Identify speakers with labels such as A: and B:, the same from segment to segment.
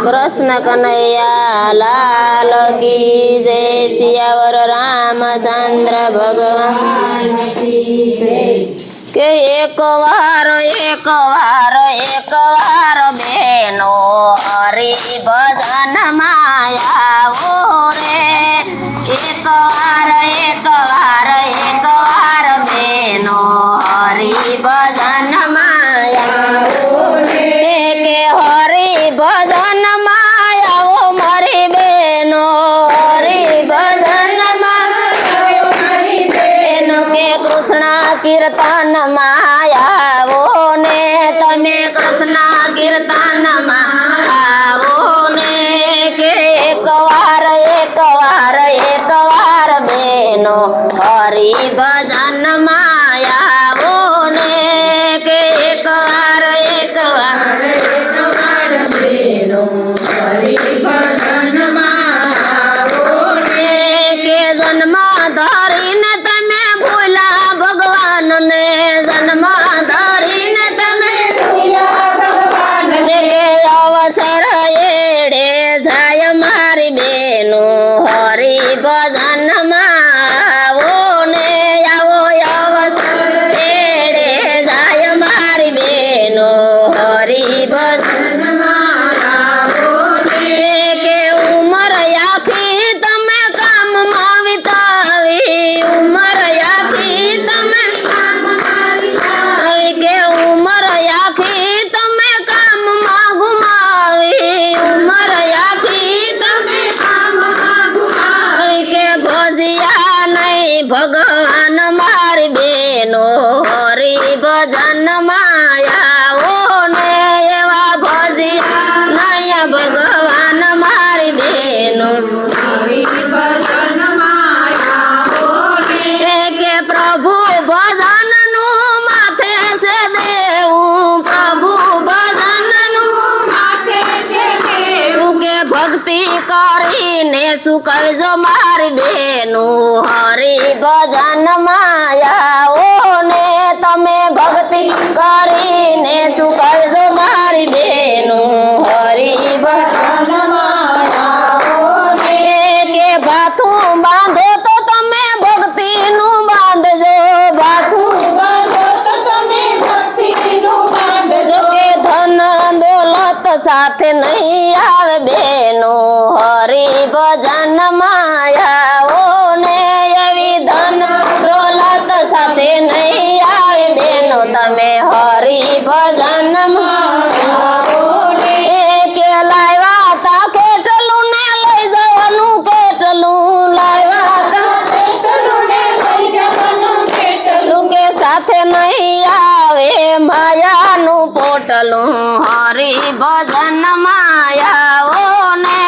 A: कृष्ण कन्हैया लाल की जय। सियावर रामचंद्र भगवान के एक वार बेनो हरि भजन माया वो रे। एक वार बेनो हरि भजन माया के हरि भजन माया वो मरी बेनो हरि भजन माया बेनो के कृष्ण कीर्तन माया वो ने तमे कृष्ण कीर्तन माया वो ने के एक वार बेनो हरि भजन माया वो ने के एक वार के जन्म धरीने तमे भूला भगवान ने जन्म धरीने तमे के अवसर एड़े जाय मारी बेनो हरि भजन मावो ने आवो अवसर एड़े जाय मारी बेनो हरि भजन के उमर आखी तमे काम में वितावी उमर आखी तमे के उमर आखी तमे काम में घुमावी उमर आखी तमे के भजिया नहीं भगवान मारी बेनो हरि भजन माया वो ने एवा भजिया नहीं भगवान मारी बेनो के प्रभु भजन नु माथे से देऊ प्रभु भजन नु माथे से देऊ के भक्ति करीने सुकर जो मारी बेनु हरि भजन माया ओ ने तमे भक्ति करीने सुकर जो मारी बेनु हरि भजन माया के बाथू बांधो तो तमे भक्ति नु बांध जो बाथू बांधो तो तमे भक्ति नु बांध जो के धन दौलत साथ नहीं आवे बेनो हरि भजन माया ओ ने एवी धन दौलत साथ नहीं आवे बेनो तमे हरि भजन माया ओ ने के लायवा ता केटलू ने लई जवनु केटलू लायवा ता केटलू ने लई जवनु केटलू के साथे नहीं आवे माया नु पोटलू हरि भजन माया ओ ने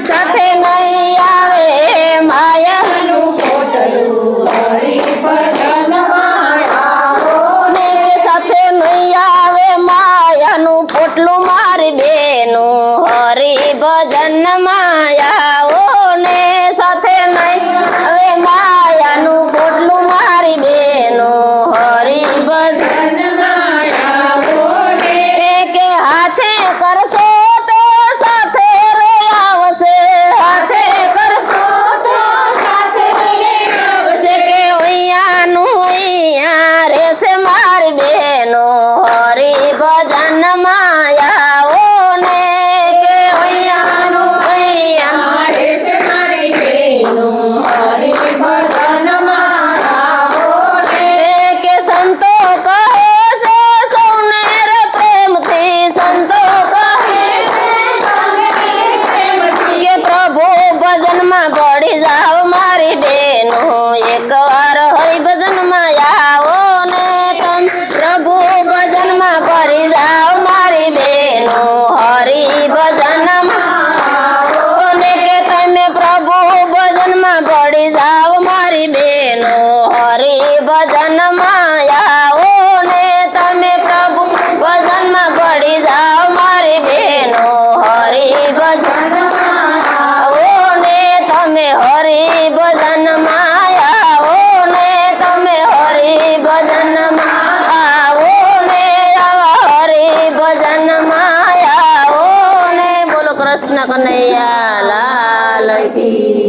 A: साथे नहीं आवे माया नु पोटलू हरि भजन माया ओ ने के साथे नहीं आवे माया नु पोटलू मारी बेनु हरि भजन माया ओ ने साथे नहीं आवे माया नु पोटलू मारी बेनु हरि भजन माया ओ ने के हाथे करसो तो साथे रे आवसे हाथे करसो तो साथे रे आवसे के ओइया नु ओइया रे से मार बेनो हरि भजन माया ओ ने के ओइया नु ओइया કૃષ્ણ કનૈયા લાલ કી